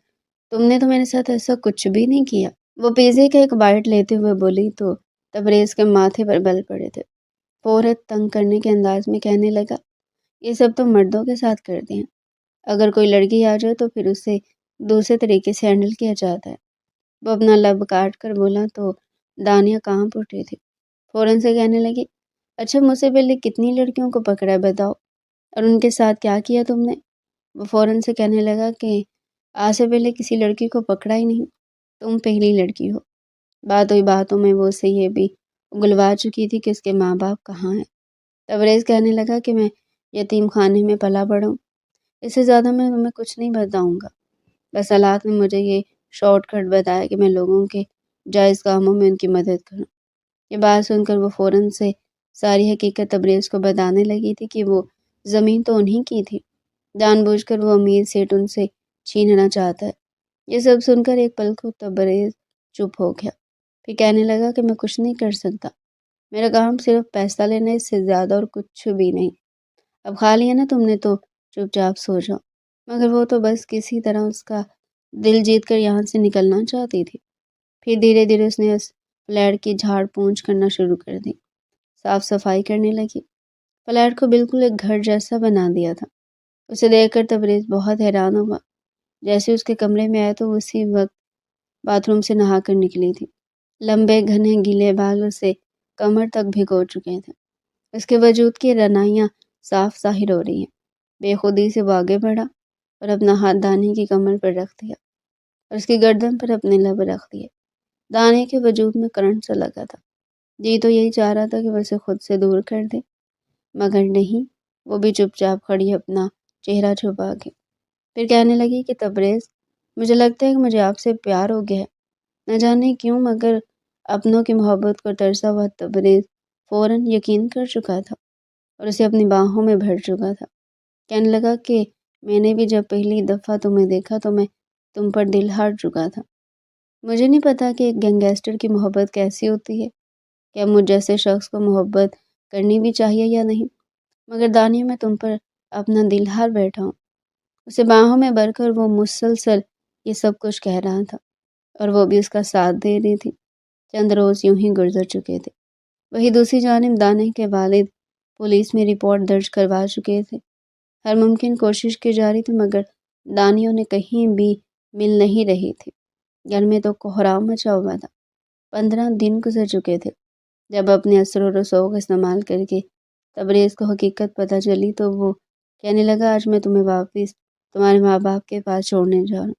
[SPEAKER 1] تم نے تو میرے ساتھ ایسا کچھ بھی نہیں کیا۔ وہ پیزے کا ایک بائٹ لیتے ہوئے بولی تو تبریز کے ماتھے پر بل پڑے تھے۔ فوراً تنگ کرنے کے انداز میں کہنے لگا، یہ سب تو مردوں کے ساتھ کرتے ہیں، اگر کوئی لڑکی آ جائے تو پھر اسے دوسرے طریقے سے ہینڈل کیا جاتا ہے۔ وہ اپنا لب کاٹ کر بولا تو دانیہ کانپ اٹھی تھی، فوراً سے کہنے لگی، اچھا مجھ سے پہلے کتنی لڑکیوں کو پکڑا ہے بتاؤ، اور ان کے ساتھ کیا کیا تم نے؟ وہ فوراً سے کہنے لگا کہ آج سے پہلے کسی لڑکی کو پکڑا ہی نہیں، تم پہلی لڑکی ہو۔ باتوں ہی باتوں میں وہ اسے یہ بھی اگلوا چکی تھی کہ اس کے ماں باپ کہاں ہیں۔ تبریز کہنے لگا کہ میں یتیم خانے میں پلا بڑھا ہوں، اس سے زیادہ میں تمہیں کچھ نہیں بتاؤں گا، بس حالات نے مجھے یہ شارٹ کٹ بتایا کہ میں لوگوں کے جائز کاموں میں ان کی مدد کروں۔ یہ بات سن کر وہ فوراً سے ساری حقیقت تبریز کو بتانے لگی تھی کہ وہ زمین تو انہی کی تھی، جان بوجھ کر وہ امیر سیٹ ان سے چھیننا چاہتا ہے۔ یہ سب سن کر ایک پل کو تبریز چپ ہو گیا، پھر کہنے لگا کہ میں کچھ نہیں کر سکتا، میرا کام صرف پیسہ لینا، اس سے زیادہ اور کچھ بھی نہیں۔ اب کھا لیا نا تم نے تو چپ چاپ سو جاؤ۔ مگر وہ تو بس کسی طرح اس کا دل جیت کر یہاں سے نکلنا چاہتی تھی۔ پھر دھیرے دھیرے اس نے اس فلیٹ کی جھاڑ پونچھ کرنا شروع کر دی، صاف صفائی کرنے لگی، فلیٹ کو بالکل ایک گھر جیسا بنا دیا تھا۔ اسے دیکھ کر تبریز بہت حیران ہوا، جیسے اس کے کمرے میں آئے تو اسی وقت باتھ روم سے نہا کر نکلی تھی۔ لمبے گھنے گیلے بال اسے کمر تک بھگو چکے تھے، اس کے وجود کی رعنائیاں صاف ظاہر ہو رہی ہیں۔ بے خودی سے وہ آگے بڑھا اور اپنا ہاتھ دانیہ کی کمر پر رکھ دیا اور اس کی گردن پر اپنے لب رکھ دیے۔ دانیہ کے وجود میں کرنٹ سا لگا تھا، جی تو یہی چاہ رہا تھا کہ وہ اسے خود سے دور کر دے، مگر نہیں، وہ بھی چپ چاپ کھڑی اپنا چہرہ چھپا کے۔ پھر کہنے لگی کہ تبریز، مجھے لگتا ہے کہ مجھے آپ سے پیار ہو گیا ہے، نہ جانے کیوں، مگر اپنوں کی محبت کو ترسا ہوا تبریز فوراً یقین کر چکا تھا اور اسے اپنی باہوں میں بھر چکا تھا۔ کہنے لگا کہ میں نے بھی جب پہلی دفعہ تمہیں دیکھا تو میں تم پر دل ہار چکا تھا۔ مجھے نہیں پتا کہ ایک گینگسٹر کی محبت کیسی ہوتی ہے، کیا مجھ جیسے شخص کو محبت کرنی بھی چاہیے یا نہیں، مگر دانیہ میں تم پر اپنا دل ہار بیٹھا ہوں۔ اسے باہوں میں بھر کر وہ مسلسل یہ سب کچھ کہہ رہا تھا اور وہ بھی اس کا ساتھ دے رہی تھی۔ چند روز یوں ہی گزر چکے تھے۔ وہی دوسری جانب دانیہ کے والد پولیس میں رپورٹ درج کروا چکے تھے، ہر ممکن کوشش کی جا رہی تھی، مگر دانیہ انہیں کہیں بھی مل نہیں رہی تھی۔ گھر میں تو کوہرام مچا ہوا تھا۔ 15 دن گزر چکے تھے جب اپنے اثر و رسوخ استعمال کر کے تبریز کو حقیقت پتہ چلی تو وہ کہنے لگا، آج میں تمہیں واپس تمہارے ماں باپ کے پاس چھوڑنے جا رہا ہوں۔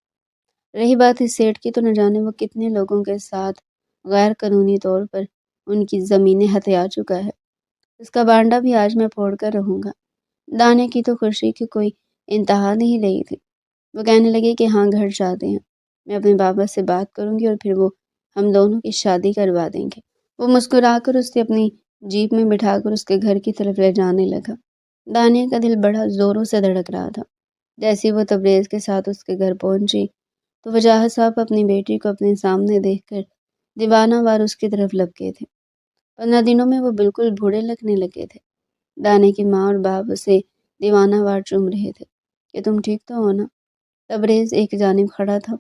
[SPEAKER 1] رہی بات اس سیٹ کی تو نہ جانے وہ کتنے لوگوں کے ساتھ غیر قانونی طور پر ان کی زمینیں ہتھیا چکا ہے، اس کا بانڈا بھی آج میں پھوڑ کر رہوں گا۔ دانیہ کی تو خوشی کی کوئی انتہا نہیں رہی تھی۔ وہ کہنے لگی کہ ہاں گھر جاتے ہیں، میں اپنے بابا سے بات کروں گی اور پھر وہ ہم دونوں کی شادی کروا دیں گے۔ وہ مسکرا کر اسے اپنی جیپ میں بٹھا کر اس کے گھر کی طرف لے جانے لگا۔ دانیہ کا دل بڑا زوروں سے دھڑک رہا تھا۔ جیسے وہ تبریز کے ساتھ اس کے گھر پہنچی تو وجاہت صاحب اپنی بیٹی کو اپنے سامنے دیکھ کر دیوانہ وار اس کی طرف لپکے تھے۔ 15 دنوں میں وہ بالکل بوڑھے لگنے لگے تھے۔ دانیہ کی ماں اور باپ اسے دیوانہ وار چوم رہے تھے کہ تم ٹھیک تو ہو نا؟ تبریز ایک جانب کھڑا تھا،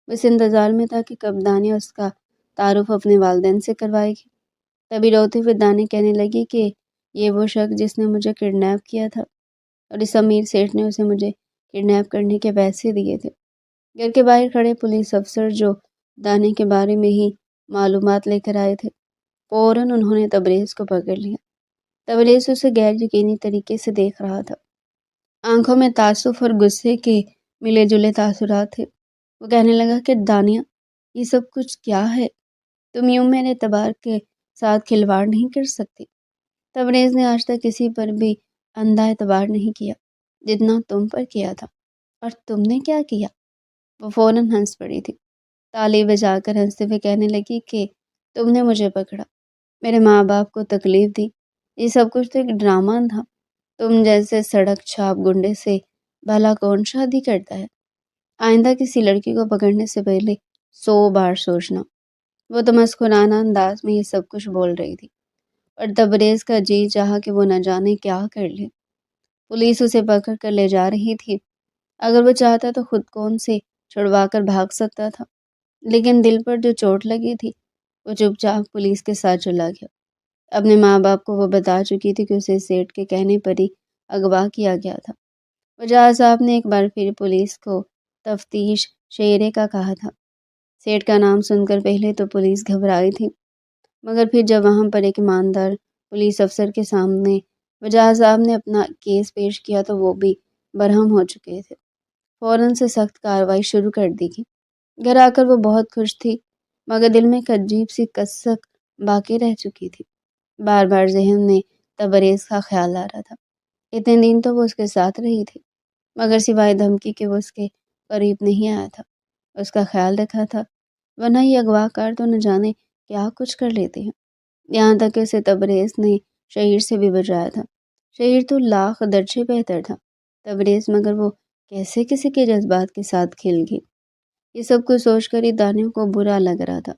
[SPEAKER 1] وہ اس انتظار میں تھا کہ کب دانیہ اس کا تعارف اپنے والدین سے کروائے گی۔ تبھی روتے ہوئے دانیہ کہنے لگی کہ یہ وہ شخص جس نے مجھے کڈنیپ کیا تھا اور اس امیر سیٹھ نے اسے مجھے کڈنیپ کرنے کے پیسے دیے تھے۔ گھر کے باہر کھڑے پولیس افسر جو دانیہ کے بارے میں ہی معلومات لے کر آئے تھے، فوراً انہوں نے تبریز کو پکڑ لیا۔ تبریز اسے غیر یقینی طریقے سے دیکھ رہا تھا، آنکھوں میں تعصب اور غصے کے ملے جلے تاثرات تھے۔ وہ کہنے لگا کہ دانیہ یہ سب کچھ کیا ہے؟ تم یوں میرے اعتبار کے ساتھ کھلواڑ نہیں کر سکتی۔ تبریز نے آج تک کسی پر بھی اندھا اعتبار نہیں کیا جتنا تم پر کیا تھا۔ اور تم نے کیا کیا؟ وہ فوراً ہنس پڑی تھی، تالی بجا کر ہنستے ہوئے کہنے لگی کہ تم نے مجھے پکڑا، میرے ماں باپ کو تکلیف دی، یہ سب کچھ تو ایک ڈرامہ تھا۔ تم جیسے سڑک چھاپ گنڈے سے بھلا کون شادی کرتا ہے؟ آئندہ کسی لڑکی کو پکڑنے سے پہلے 100 بار سوچنا۔ وہ تمسخرانہ انداز میں یہ سب کچھ بول رہی تھی اور تبریز کا جی چاہا کہ وہ نہ جانے کیا کر لے۔ پولیس اسے پکڑ کر لے جا رہی تھی، اگر وہ چاہتا تو خود کون سے چھڑوا کر بھاگ سکتا تھا، لیکن دل پر جو چوٹ لگی تھی وہ چپ چاپ پولیس کے ساتھ چلا گیا۔ اپنے ماں باپ کو وہ بتا چکی تھی کہ اسے سیٹھ کے کہنے پر ہی اغوا کیا گیا تھا۔ وجاہت صاحب نے ایک بار پھر پولیس کو تفتیش شیرے کا کہا تھا۔ سیٹھ کا نام سن کر پہلے تو پولیس گھبرائی تھی، مگر پھر جب وہاں پر ایک ایماندار پولیس افسر کے سامنے وجاہت صاحب نے اپنا کیس پیش کیا تو وہ بھی برہم ہو چکے تھے۔ فوراً سے سخت کارروائی شروع کر دی گئی۔ گھر آ کر وہ بہت خوش تھی، مگر دل میں ایک عجیب سی کسک باقی رہ چکی تھی۔ بار بار ذہن میں تبریز کا خیال آ رہا تھا۔ اتنے دن تو وہ اس کے ساتھ رہی تھی، مگر سوائے دھمکی کے وہ اس کے قریب نہیں آیا تھا، اس کا خیال رکھا تھا، ورنہ یہ اغوا کار تو نہ جانے کیا کچھ کر لیتے ہیں۔ یہاں تک کہ اسے تبریز نے شہیر سے بھی بچایا تھا۔ شہیر تو لاکھ درجے بہتر تھا تبریز، مگر وہ کیسے کسی کے جذبات کے ساتھ کھل گئی؟ یہ سب کچھ سوچ کر ہی دانیہ کو برا لگ رہا تھا،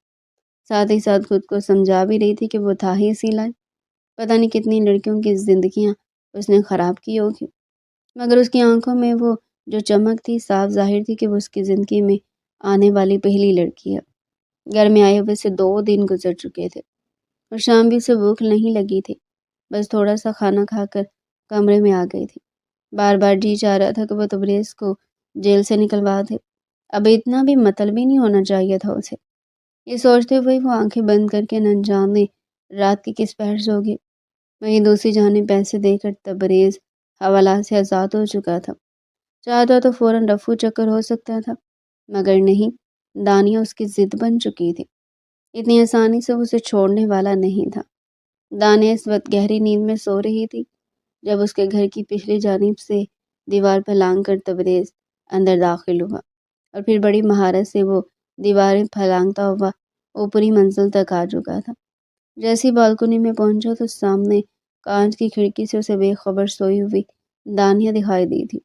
[SPEAKER 1] ساتھ ہی ساتھ خود کو سمجھا بھی رہی تھی کہ وہ تھا ہی اسی لائق۔ پتہ نہیں کتنی لڑکیوں کی زندگیاں اس نے خراب کی ہوگی، مگر اس کی آنکھوں میں وہ جو چمک تھی صاف ظاہر تھی کہ وہ اس کی زندگی میں آنے والی پہلی لڑکی ہے۔ گھر میں آئے ہوئے سے 2 دن گزر چکے تھے اور شام بھی اسے بھوک نہیں لگی تھی، بس تھوڑا سا کھانا کھا کر کمرے میں آ گئی تھی۔ بار بار جی چاہ رہا تھا کہ وہ تبریز کو جیل سے نکلوا دے، اب اتنا بھی مطلبی نہیں ہونا چاہیے تھا اسے۔ یہ سوچتے ہوئے وہ آنکھیں بند کر کے نہ جانے رات کی کس پہر سو گئی۔ وہیں دوسری جانب پیسے دے کر تبریز حوالات سے آزاد ہو چکا تھا، چاہتا تو فوراً رفو چکر ہو سکتا تھا، مگر نہیں، دانیہ اس کی ضد بن چکی تھی، اتنی آسانی سے اسے چھوڑنے والا نہیں تھا۔ دانیہ اس وقت گہری نیند میں سو رہی تھی جب اس کے گھر کی پچھلی جانب سے دیوار پہ لانگ کر تبریز اندر داخل ہوا اور پھر بڑی مہارت سے وہ دیواریں پھلانگتا ہوا اوپری منزل تک آ چکا تھا۔ جیسی بالکنی میں پہنچا تو سامنے کانچ کی کھڑکی سے اسے بے خبر سوئی ہوئی دانیہ دکھائی دی تھی۔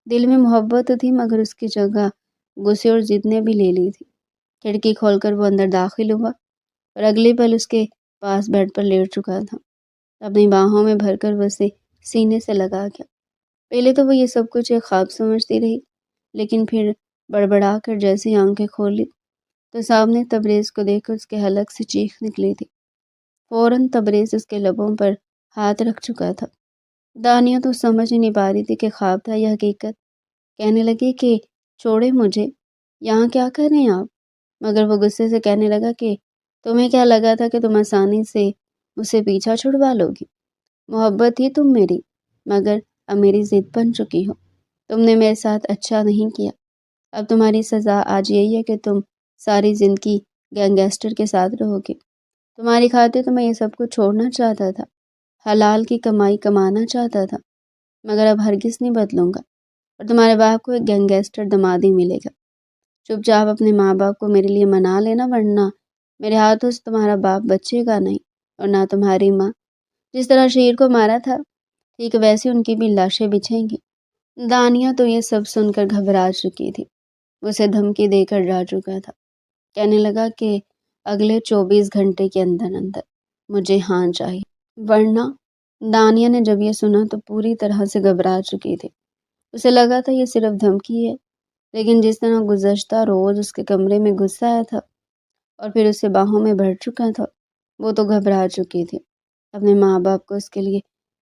[SPEAKER 1] دل میں محبت تھی، مگر اس کی جگہ غصے اور ضد نے بھی لے لی تھی۔ کھڑکی کھول کر وہ اندر داخل ہوا اور اگلے پل اس کے پاس بیڈ پر لیٹ چکا تھا، اپنی باہوں میں بھر کر وہ اسے سینے سے لگا گیا۔ پہلے تو وہ یہ سب کچھ ایک خواب سمجھتی رہی، لیکن پھر بڑبڑا کر جیسے آنکھیں کھولی تو سامنے تبریز کو دیکھ کر اس کے حلق سے چیخ نکلی تھی۔ فوراً تبریز اس کے لبوں پر ہاتھ رکھ چکا تھا۔ دانیہ تو سمجھ ہی نہیں پا رہی تھی کہ خواب تھا یا حقیقت۔ کہنے لگی کہ چھوڑے مجھے، یہاں کیا کر رہے ہیں آپ؟ مگر وہ غصے سے کہنے لگا کہ تمہیں کیا لگا تھا کہ تم آسانی سے مجھ سے پیچھا چھڑوا لو گی؟ محبت تھی تم میری، مگر اب میری ضد بن چکی ہو۔ تم نے میرے ساتھ اچھا نہیں کیا، اب تمہاری سزا آج یہی ہے کہ تم ساری زندگی گینگسٹر کے ساتھ رہو گے؟ تمہاری خاطر تو میں یہ سب کچھ چھوڑنا چاہتا تھا، حلال کی کمائی کمانا چاہتا تھا، مگر اب ہرگز نہیں بدلوں گا اور تمہارے باپ کو ایک گینگسٹر دماد ہی ملے گا۔ چپ چاپ اپنے ماں باپ کو میرے لیے منا لینا، ورنہ میرے ہاتھوں سے تمہارا باپ بچے گا نہیں، اور نہ تمہاری ماں۔ جس طرح شیر کو مارا تھا ٹھیک ویسے ان کی بھی لاشیں بچھیں گی۔ دانیہ تو یہ سب سن کر گھبرا چکی تھی، اسے دھمکی دے کر ڈرا چکا تھا۔ کہنے لگا کہ اگلے 24 گھنٹے کے اندر اندر مجھے ہاں چاہیے، ورنہ… دانیہ نے جب یہ سنا تو پوری طرح سے گھبرا چکی تھی۔ اسے لگا تھا یہ صرف دھمکی ہے، لیکن جس طرح گزشتہ روز اس کے کمرے میں گھس آیا تھا اور پھر اسے باہوں میں بھر چکا تھا، وہ تو گھبرا چکی تھی۔ اپنے ماں باپ کو اس کے لیے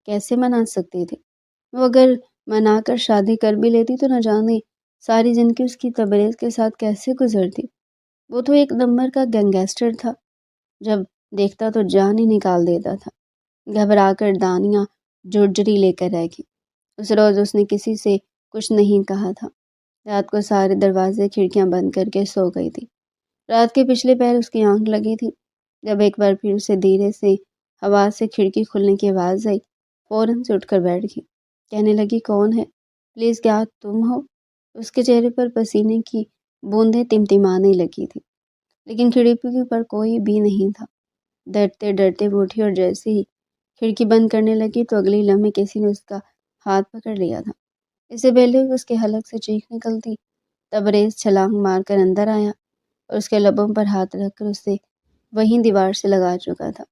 [SPEAKER 1] کیسے منا سکتی تھی؟ وہ اگر منا کر شادی کر بھی لیتی تو نہ جانے ساری زندگی اس کی تبریز کے ساتھ کیسے گزرتی۔ وہ تو ایک نمبر کا گینگسٹر تھا، جب دیکھتا تو جان ہی نکال دیتا تھا۔ گھبرا کر دانیہ جھرجھری لے کر رہ گئی۔ اس روز اس نے کسی سے کچھ نہیں کہا تھا۔ رات کو سارے دروازے کھڑکیاں بند کر کے سو گئی تھی۔ رات کے پچھلے پہر اس کی آنکھ لگی تھی، جب ایک بار پھر اسے دھیرے سے ہوا سے کھڑکی کھلنے کی آواز آئی۔ فوراً سے اٹھ کر بیٹھ گئی۔ کہنے لگی، کون ہے؟ پلیز کیا تم ہو؟ اس کے چہرے پر پسینے کی بوندیں تمتمانے لگی تھی، لیکن کھڑکی پر کوئی بھی نہیں تھا۔ ڈرتے ڈرتے وہ اٹھی اور جیسے ہی کھڑکی بند کرنے لگی تو اگلی لمحے کسی نے اس کا ہاتھ پکڑ لیا تھا۔ اسے پہلے اس کے حلق سے چیخ نکلتی تبریز چھلانگ مار کر اندر آیا اور اس کے لبوں پر ہاتھ رکھ کر اسے وہیں دیوار سے لگا چکا تھا۔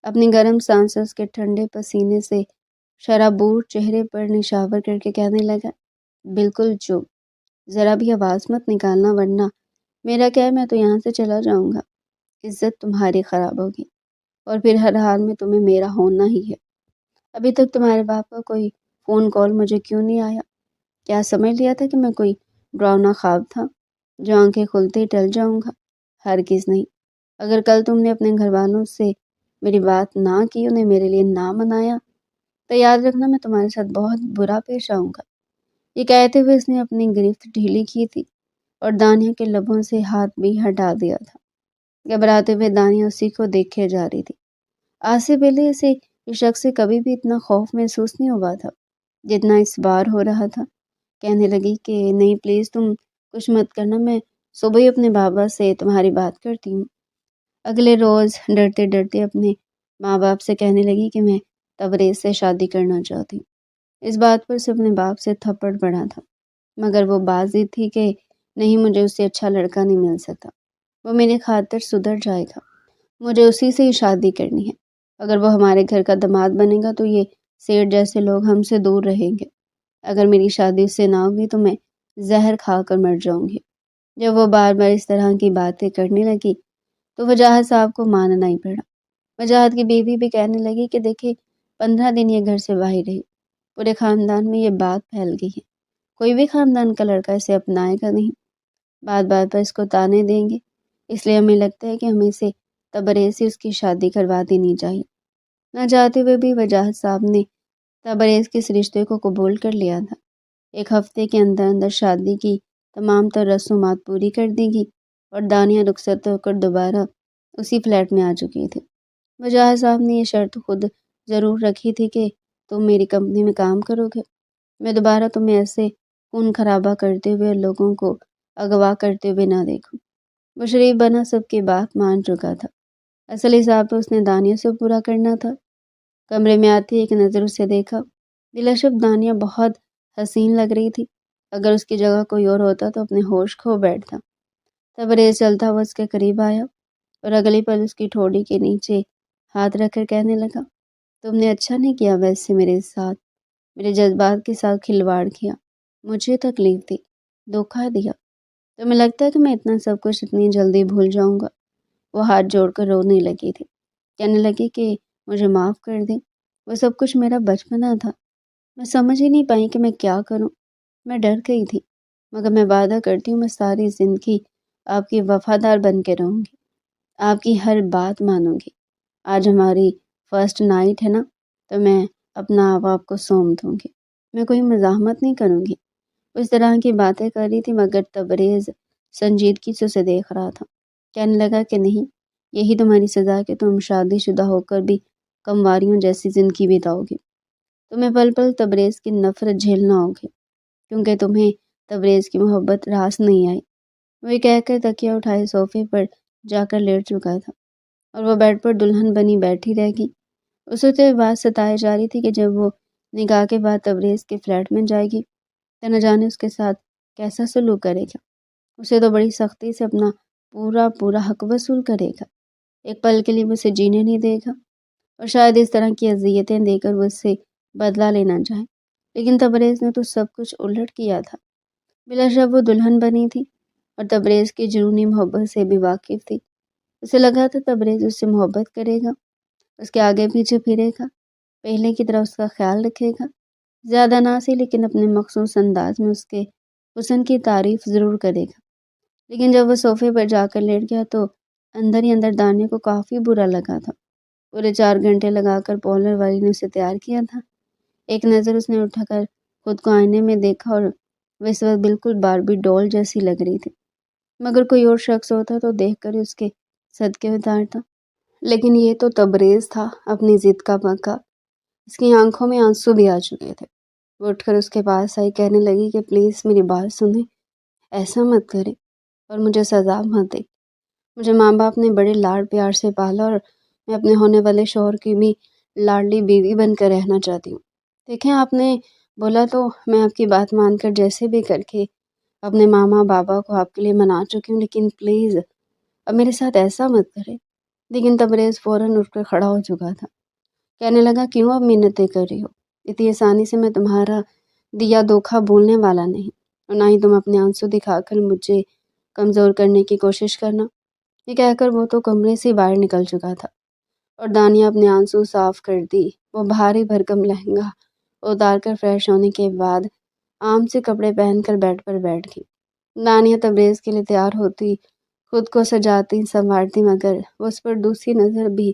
[SPEAKER 1] اپنی گرم سانسیں اس کے ٹھنڈے پسینے سے شرابور چہرے پر نشاور کر کے کہنے لگا، بالکل چپ، ذرا بھی آواز مت نکالنا، ورنہ میرا کیا ہے، میں تو یہاں سے چلا جاؤں گا۔ عزت تمہاری خراب ہوگی اور پھر ہر حال میں تمہیں میرا ہونا ہی ہے۔ ابھی تک تمہارے باپ کا کوئی فون کال مجھے کیوں نہیں آیا؟ کیا سمجھ لیا تھا کہ میں کوئی ڈراؤنا خواب تھا جو آنکھیں کھلتے ہی ٹل جاؤں گا؟ ہرگز نہیں۔ اگر کل تم نے اپنے گھر والوں سے میری بات نہ کی، انہیں میرے لیے نہ منایا، تو یاد رکھنا میں تمہارے ساتھ بہت برا پیش آؤں گا۔ یہ کہتے ہوئے اس نے اپنی گرفت ڈھیلی کی تھی اور دانیہ کے لبوں سے ہاتھ بھی ہٹا دیا تھا۔ گھبراتے ہوئے دانیہ اسی کو دیکھے جا رہی تھی۔ آج سے پہلے اسے اس شخص سے کبھی بھی اتنا خوف محسوس نہیں ہوا تھا جتنا اس بار ہو رہا تھا۔ کہنے لگی کہ نہیں پلیز تم کچھ مت کرنا، میں صبح ہی اپنے بابا سے تمہاری بات کرتی ہوں۔ اگلے روز ڈرتے ڈرتے اپنے ماں باپ سے کہنے لگی کہ میں تبریز سے شادی کرنا چاہتی ہوں۔ اس بات پر سے اپنے باپ سے تھپڑ پڑا تھا، مگر وہ بازی تھی کہ نہیں، مجھے اس سے اچھا لڑکا نہیں مل سکتا، وہ میری خاطر سدھر جائے گا، مجھے اسی سے ہی شادی کرنی ہے۔ اگر وہ ہمارے گھر کا داماد بنے گا تو یہ سیٹھ جیسے لوگ ہم سے دور رہیں گے۔ اگر میری شادی اس سے نہ ہوگی تو میں زہر کھا کر مر جاؤں گی۔ جب وہ بار بار اس طرح کی باتیں کرنے لگی تو وجاہت صاحب کو ماننا ہی پڑا۔ وجاہت کی بیوی بھی کہنے لگی کہ دیکھیں 15 دن یہ گھر سے باہر رہی، پورے خاندان میں یہ بات پھیل گئی ہے، کوئی بھی خاندان کا لڑکا اسے اپنائے گا نہیں، بات بات پر اس کو تانے دیں گے، اس لیے ہمیں لگتا ہے کہ ہمیں اسے تبریز سے اس کی شادی کروا دینی چاہیے۔ نہ چاہتے ہوئے بھی وجاہت صاحب نے تبریز کے اس رشتے کو قبول کر لیا تھا۔ ایک ہفتے کے اندر اندر شادی کی تمام تر رسومات پوری کر دی گئی اور دانیہ رخصت ہو کر دوبارہ اسی فلیٹ میں آ چکی تھی۔ وجاہت صاحب نے یہ شرط خود ضرور رکھی تھی کہ تم میری کمپنی میں کام کرو گے، میں دوبارہ تمہیں ایسے خون خرابہ کرتے ہوئے لوگوں کو اغوا کرتے ہوئے نہ دیکھوں۔ وہ شریف بنا سب کی بات مان چکا تھا، اصل حساب تو اس نے دانیہ سے پورا کرنا تھا۔ کمرے میں آتی ایک نظر اسے دیکھا، بلا شک دانیہ بہت حسین لگ رہی تھی، اگر اس کی جگہ کوئی اور ہوتا تو اپنے ہوش کھو بیٹھتا۔ تبریز چلتا ہوا اس کے قریب آیا اور اگلی پل اس کی ٹھوڑی کے نیچے ہاتھ رکھ کر کہنے لگا، تم نے اچھا نہیں کیا ویسے میرے ساتھ، میرے جذبات کے ساتھ کھلواڑ کیا، مجھے تکلیف دی، دھوکہ دیا۔ تمہیں لگتا ہے کہ میں اتنا سب کچھ اتنی جلدی بھول جاؤں گا؟ وہ ہاتھ جوڑ کر رونے لگی تھی، کہنے لگی کہ مجھے معاف کر دیں، وہ سب کچھ میرا بچپنا تھا، میں سمجھ ہی نہیں پائی کہ میں کیا کروں، میں ڈر گئی تھی، مگر میں وعدہ کرتی ہوں میں ساری زندگی آپ کی وفادار بن کے رہوں گی، آپ کی ہر بات مانوں گی۔ آج ہماری فرسٹ نائٹ ہے نا، تو میں اپنا آپ کو سونپ دوں گی، میں کوئی مزاحمت نہیں کروں گی۔ اس طرح کی باتیں کر رہی تھی مگر تبریز سنجیدگی سے اسے دیکھ رہا تھا۔ کہنے لگا کہ نہیں، یہی تمہاری سزا ہے کہ تم شادی شدہ ہو کر بھی کمواریوں جیسی زندگی بتاؤ گی۔ تمہیں پل پل تبریز کی نفرت جھیلنا ہوگی، کیونکہ تمہیں تبریز کی محبت راس نہیں آئی۔ وہ کہہ کر تکیہ اٹھائے صوفے پر جا کر لیٹ چکا تھا اور وہ بیڈ پر دلہن بنی بیٹھی رہ گئی۔ اسے تو یہ بات ستائی جا رہی تھی کہ جب وہ نکاح کے بعد تبریز کے فلیٹ میں جائے گی تو نہ جانے اس کے ساتھ کیسا سلوک کرے گا۔ اسے تو بڑی سختی سے اپنا پورا حق وصول کرے گا، ایک پل کے لیے وہ اسے جینے نہیں دے گا، اور شاید اس طرح کی اذیتیں دے کر وہ اس سے بدلہ لینا چاہے۔ لیکن تبریز نے تو سب کچھ الٹ کیا تھا۔ بلا شک وہ دلہن بنی تھی اور تبریز کی جنونی محبت سے بھی واقف تھی۔ اسے لگا تھا تبریز اس سے محبت کرے گا، اس کے آگے پیچھے پھرے گا، پہلے کی طرح اس کا خیال رکھے گا، زیادہ نہ سی لیکن اپنے مخصوص انداز میں اس کے حسن کی تعریف ضرور کرے گا۔ لیکن جب وہ صوفے پر جا کر لیٹ گیا تو اندر ہی اندر دانیہ کو کافی برا لگا تھا۔ پورے 4 گھنٹے لگا کر پارلر والی نے اسے تیار کیا تھا۔ ایک نظر اس نے اٹھا کر خود کو آئینے میں دیکھا اور وہ اس وقت بالکل باربی ڈول جیسی لگ رہی تھی، مگر کوئی اور شخص ہوتا تو دیکھ کر اس کے صدقے اتارتا۔ لیکن یہ تو تبریز تھا، اپنی ضد کا پکا۔ اس کی آنکھوں میں آنسو بھی آ چکے تھے۔ وہ اٹھ کر اس کے پاس آئی، کہنے لگی کہ پلیز میری بات سنیں، ایسا مت کرے اور مجھے سزا مت دے۔ مجھے ماں باپ نے بڑے لاڈ پیار سے پالا اور میں اپنے ہونے والے شوہر کی بھی لاڈلی بیوی بن کر رہنا چاہتی ہوں۔ دیکھیں، آپ نے بولا تو میں آپ کی بات مان کر جیسے بھی کر کے اپنے ماما بابا کو آپ کے لیے منا چکی ہوں، لیکن پلیز اب میرے ساتھ ایسا مت کرے۔ لیکن تبریز فوراً اٹھ کر کھڑا ہو چکا تھا، کہنے لگا کیوں اب منتیں کر رہی ہو؟ اتنی آسانی سے میں تمہارا دیا دھوکھا بھولنے والا نہیں، اور نہ ہی تم اپنے آنسو دکھا کر مجھے کمزور کرنے کی کوشش کرنا۔ یہ کہہ کر وہ تو کمرے سے باہر نکل چکا تھا اور دانیہ اپنے آنسو صاف کر دی۔ وہ بھاری بھرکم لہنگا اتار کر فریش ہونے کے بعد عام سے کپڑے پہن کر بیڈ پر بیٹھ گئی۔ دانیہ تبریز کے لیے تیار ہوتی، خود کو سجاتی سنوارتی، مگر وہ اس پر دوسری نظر بھی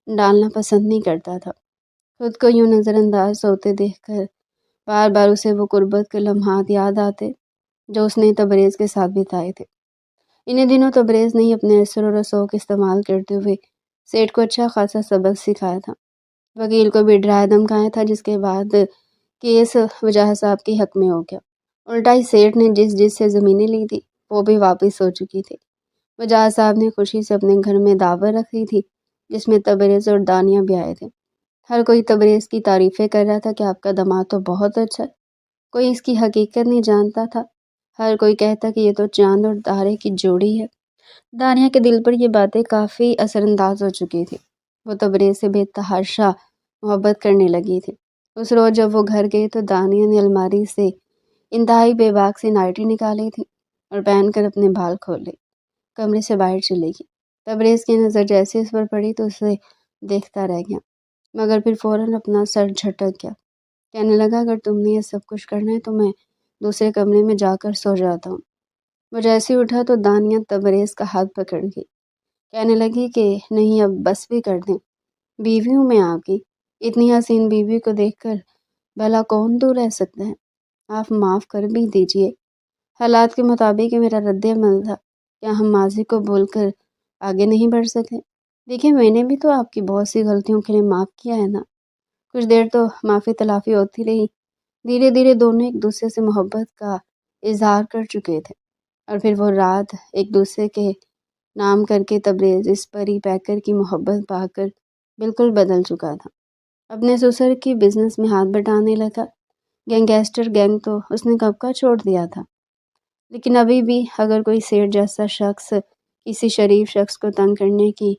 [SPEAKER 1] ڈالنا پسند نہیں کرتا تھا۔ خود کو یوں نظر انداز ہوتے دیکھ کر بار بار اسے وہ غربت کے لمحات یاد آتے جو اس نے تبریز کے ساتھ بتائے تھے۔ انہیں دنوں تبریز نے ہی اپنے اثر و رسوخ استعمال کرتے ہوئے سیٹھ کو اچھا خاصا سبق سکھایا تھا، وکیل کو بھی ڈرائے دھمکایا تھا، جس کے بعد کیس وجاہ صاحب کے حق میں ہو گیا۔ الٹا ہی سیٹھ نے جس سے زمینیں لی تھی وہ بھی واپس ہو چکی تھی۔ وجاہ صاحب نے خوشی سے اپنے گھر میں دعوت رکھی تھی، جس میں تبریز اور دانیہ بھی آئے تھے۔ ہر کوئی تبریز کی تعریفیں کر رہا تھا کہ آپ کا داماد تو بہت اچھا ہے، کوئی اس کی حقیقت نہیں جانتا تھا۔ ہر کوئی کہتا کہ یہ تو چاند اور تارے کی جوڑی ہے۔ دانیہ کے دل پر یہ باتیں کافی اثر انداز ہو چکی تھی۔ وہ تبریز سے بے تحاشا محبت کرنے لگی تھی۔ اس روز جب وہ گھر گئی تو دانیہ نے الماری سے انتہائی بے باک سی نائٹی نکالی تھی اور پہن کر اپنے بال کھولے کمرے سے باہر چلے گی۔ تبریز کی نظر جیسے اس پر پڑی تو اسے دیکھتا رہ گیا، مگر پھر فوراً اپنا سر جھٹک گیا، کہنے لگا اگر تم نے یہ سب کچھ کرنا ہے تو میں دوسرے کمرے میں جا کر سو جاتا ہوں۔ وہ جیسے اٹھا تو دانیہ تبریز کا ہاتھ پکڑ گئی، کہنے لگی کہ نہیں اب بس بھی کر دیں، بیوی ہوں میں آپ کی، اتنی حسین بیوی کو دیکھ کر بھلا کون دور رہ سکتا ہے؟ آپ معاف کر بھی دیجئے، حالات کے مطابق یہ میرا رد عمل تھا، کیا ہم ماضی کو بھول کر آگے نہیں بڑھ سکے؟ دیکھیں میں نے بھی تو آپ کی بہت سی غلطیوں کے لیے معاف کیا ہے نا۔ کچھ دیر تو معافی تلافی ہوتی رہی، دھیرے دھیرے دونوں ایک دوسرے سے محبت کا اظہار کر چکے تھے، اور پھر وہ رات ایک دوسرے کے نام کر کے تبریز اس پری پیکر کی محبت پا کر بالکل بدل چکا تھا۔ اپنے سسر کی بزنس میں ہاتھ بٹانے لگا، گینگسٹر گینگ تو اس نے کب کا چھوڑ دیا تھا، لیکن ابھی بھی اگر کوئی سیٹھ جیسا شخص کسی شریف شخص کو تنگ کرنے کی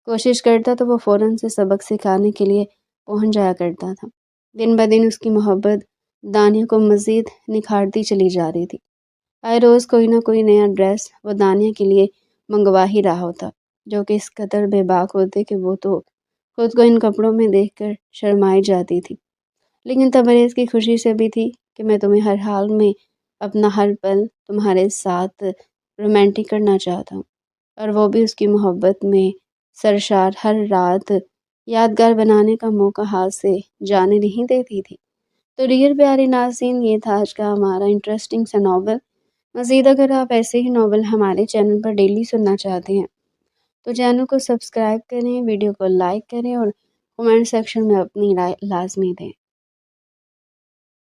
[SPEAKER 1] کوشش کرتا تو وہ فوراً سے سبق سکھانے کے لیے پہنچ جایا کرتا تھا۔ دن بدن اس کی محبت دانیہ کو مزید نکھارتی چلی جا رہی تھی۔ آئے روز کوئی نہ کوئی نیا ڈریس وہ دانیہ کے لیے منگوا ہی رہا ہوتا، جو کہ اس قدر بے باک ہوتے کہ وہ تو خود کو ان کپڑوں میں دیکھ کر شرمائی جاتی تھی۔ لیکن تبریز کی خوشی سے بھی تھی کہ میں تمہیں ہر حال میں اپنا ہر پل تمہارے ساتھ رومانٹک کرنا چاہتا ہوں، اور وہ بھی اس کی محبت میں سرشار ہر رات یادگار بنانے کا موقع ہاتھ سے جانے نہیں دیتی تھی۔ تو ڈیئر پیارے ناظرین، یہ تھا آج کا ہمارا انٹرسٹنگ سا ناول۔ مزید اگر آپ ایسے ہی ناول ہمارے چینل پر ڈیلی سننا چاہتے ہیں تو چینل کو سبسکرائب کریں، ویڈیو کو لائک کریں اور کمنٹ سیکشن میں اپنی رائے لازمی دیں۔